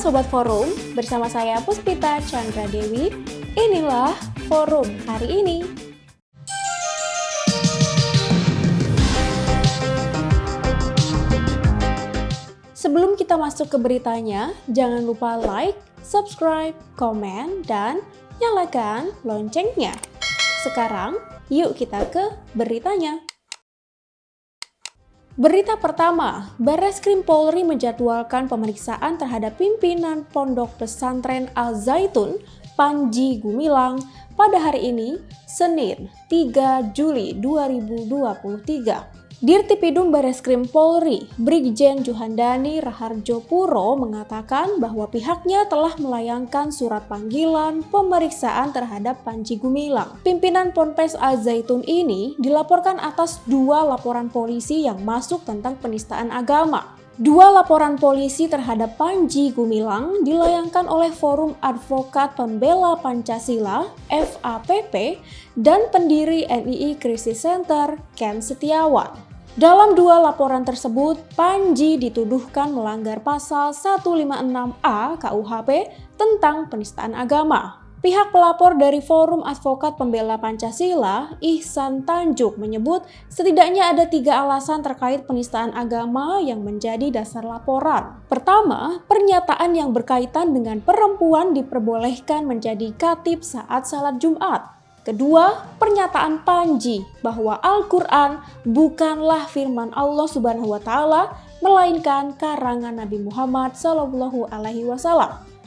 Sobat Forum, bersama saya Puspita Chandra Dewi. Inilah Forum hari ini. Sebelum kita masuk ke beritanya, jangan lupa like, subscribe, komen, dan nyalakan loncengnya. Sekarang, yuk kita ke beritanya. Berita pertama, Barreskrim Polri menjadwalkan pemeriksaan terhadap pimpinan Pondok Pesantren Al-Zaitun, Panji Gumilang, pada hari ini, Senin 3 Juli 2023. Dirtipidum Barreskrim Polri, Brigjen Juhandani Raharjo Puro mengatakan bahwa pihaknya telah melayangkan surat panggilan pemeriksaan terhadap Panji Gumilang. Pimpinan Ponpes Al-Zaitun ini dilaporkan atas 2 laporan polisi yang masuk tentang penistaan agama. 2 laporan polisi terhadap Panji Gumilang dilayangkan oleh Forum Advokat Pembela Pancasila (FAPP) dan pendiri NII Crisis Center Ken Setiawan. Dalam 2 laporan tersebut, Panji dituduhkan melanggar pasal 156A KUHP tentang penistaan agama. Pihak pelapor dari Forum Advokat Pembela Pancasila, Ihsan Tanjuk, menyebut setidaknya ada 3 alasan terkait penistaan agama yang menjadi dasar laporan. Pertama, pernyataan yang berkaitan dengan perempuan diperbolehkan menjadi khatib saat salat Jumat. Kedua, pernyataan Panji bahwa Al-Quran bukanlah firman Allah Subhanahu wa Ta'ala, melainkan karangan Nabi Muhammad SAW.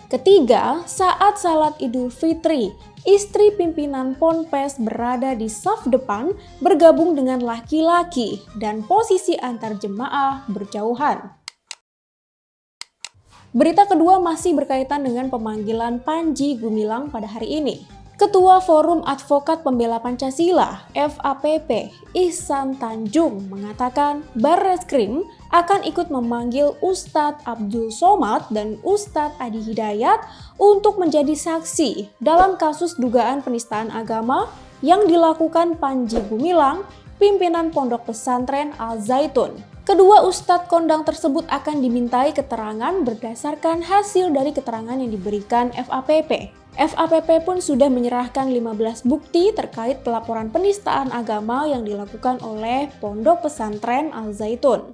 Ketiga, saat salat Idul Fitri, istri pimpinan Ponpes berada di saf depan bergabung dengan laki-laki dan posisi antar jemaah berjauhan. Berita kedua masih berkaitan dengan pemanggilan Panji Gumilang pada hari ini. Ketua Forum Advokat Pembela Pancasila (FAPP) Ihsan Tanjung mengatakan Barreskrim akan ikut memanggil Ustadz Abdul Somad dan Ustadz Adi Hidayat untuk menjadi saksi dalam kasus dugaan penistaan agama yang dilakukan Panji Gumilang, pimpinan Pondok Pesantren Al-Zaitun. Kedua Ustadz kondang tersebut akan dimintai keterangan berdasarkan hasil dari keterangan yang diberikan FAPP. FAPP pun sudah menyerahkan 15 bukti terkait pelaporan penistaan agama yang dilakukan oleh Pondok Pesantren Al-Zaitun.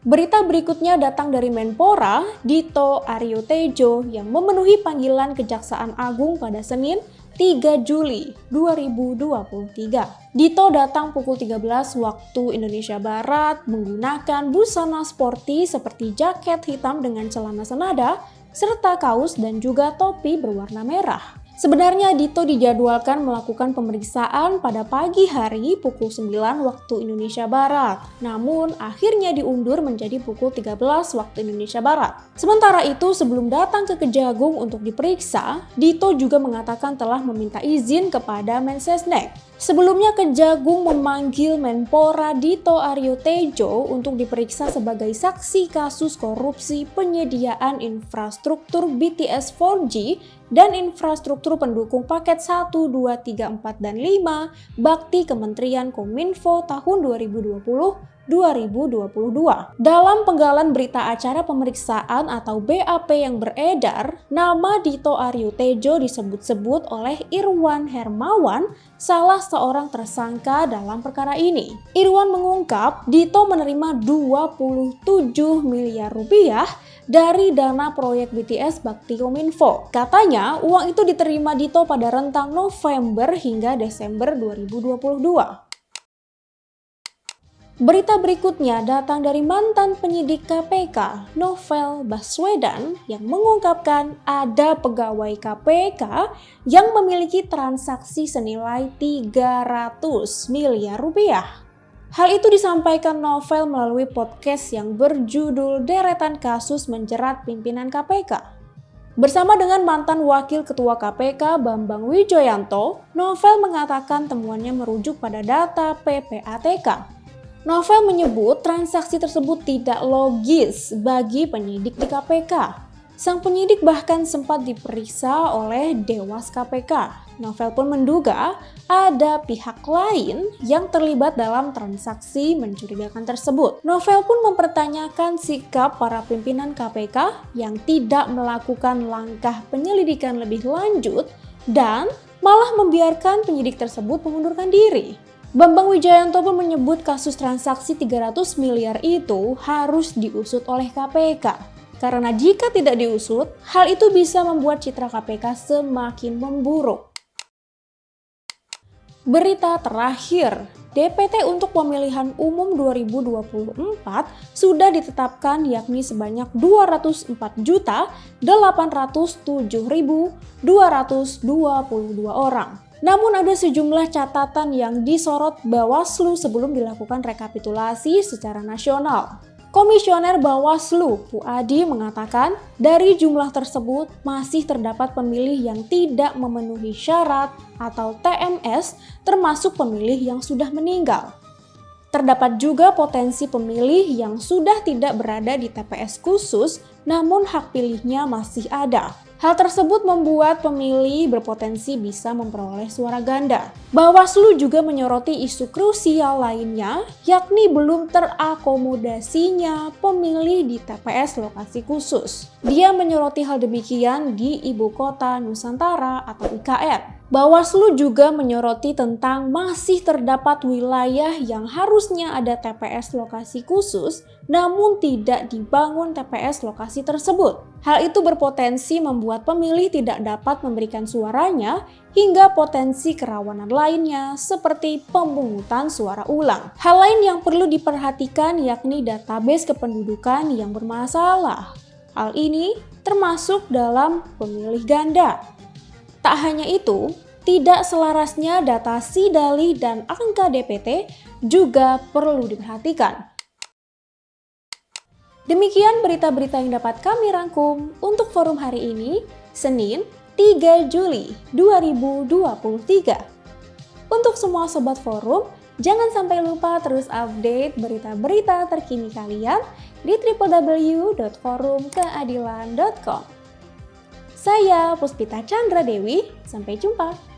Berita berikutnya datang dari Menpora, Dito Aryo Tejo, yang memenuhi panggilan Kejaksaan Agung pada Senin 3 Juli 2023. Dito datang pukul 13 waktu Indonesia Barat menggunakan busana sporty seperti jaket hitam dengan celana senada, serta kaos dan juga topi berwarna merah. Sebenarnya Dito dijadwalkan melakukan pemeriksaan pada pagi hari pukul 9 waktu Indonesia Barat. Namun akhirnya diundur menjadi pukul 13 waktu Indonesia Barat. Sementara itu sebelum datang ke Kejagung untuk diperiksa, Dito juga mengatakan telah meminta izin kepada Mensesnek. Sebelumnya Kejagung memanggil Menpora Dito Aryo Tejo untuk diperiksa sebagai saksi kasus korupsi penyediaan infrastruktur BTS 4G dan infrastruktur pendukung paket 1, 2, 3, 4, dan 5 Bakti Kementerian Kominfo tahun 2020-2022. Dalam penggalan berita acara pemeriksaan atau BAP yang beredar, nama Dito Aryo Tejo disebut-sebut oleh Irwan Hermawan, salah seorang tersangka dalam perkara ini. Irwan mengungkap Dito menerima 27 miliar rupiah dari dana proyek BTS Bakti Kominfo. Katanya uang itu diterima Dito pada rentang November hingga Desember 2022. Berita berikutnya datang dari mantan penyidik KPK, Novel Baswedan, yang mengungkapkan ada pegawai KPK yang memiliki transaksi senilai 300 miliar rupiah. Hal itu disampaikan Novel melalui podcast yang berjudul Deretan Kasus Menjerat Pimpinan KPK. Bersama dengan mantan Wakil Ketua KPK Bambang Wijoyanto, Novel mengatakan temuannya merujuk pada data PPATK. Novel menyebut transaksi tersebut tidak logis bagi penyidik di KPK. Sang penyidik bahkan sempat diperiksa oleh Dewas KPK. Novel pun menduga ada pihak lain yang terlibat dalam transaksi mencurigakan tersebut. Novel pun mempertanyakan sikap para pimpinan KPK yang tidak melakukan langkah penyelidikan lebih lanjut dan malah membiarkan penyidik tersebut mengundurkan diri. Bambang Wijoyanto pun menyebut kasus transaksi 300 miliar itu harus diusut oleh KPK. Karena jika tidak diusut, hal itu bisa membuat citra KPK semakin memburuk. Berita terakhir, DPT untuk pemilihan umum 2024 sudah ditetapkan yakni sebanyak 204.807.222 orang. Namun ada sejumlah catatan yang disorot Bawaslu sebelum dilakukan rekapitulasi secara nasional. Komisioner Bawaslu, Puadi, mengatakan dari jumlah tersebut masih terdapat pemilih yang tidak memenuhi syarat atau TMS, termasuk pemilih yang sudah meninggal. Terdapat juga potensi pemilih yang sudah tidak berada di TPS khusus, namun hak pilihnya masih ada. Hal tersebut membuat pemilih berpotensi bisa memperoleh suara ganda. Bawaslu juga menyoroti isu krusial lainnya, yakni belum terakomodasinya pemilih di TPS lokasi khusus. Dia menyoroti hal demikian di Ibu Kota Nusantara atau IKN. Bawaslu juga menyoroti tentang masih terdapat wilayah yang harusnya ada TPS lokasi khusus, namun tidak dibangun TPS lokasi tersebut. Hal itu berpotensi membuat pemilih tidak dapat memberikan suaranya hingga potensi kerawanan lainnya seperti pemungutan suara ulang. Hal lain yang perlu diperhatikan yakni database kependudukan yang bermasalah. Hal ini termasuk dalam pemilih ganda. Tak hanya itu, tidak selarasnya data SIDALI dan angka DPT juga perlu diperhatikan. Demikian berita-berita yang dapat kami rangkum untuk forum hari ini, Senin 3 Juli 2023. Untuk semua sobat forum, jangan sampai lupa terus update berita-berita terkini kalian di www.forumkeadilan.com. Saya Puspita Chandra Dewi, sampai jumpa.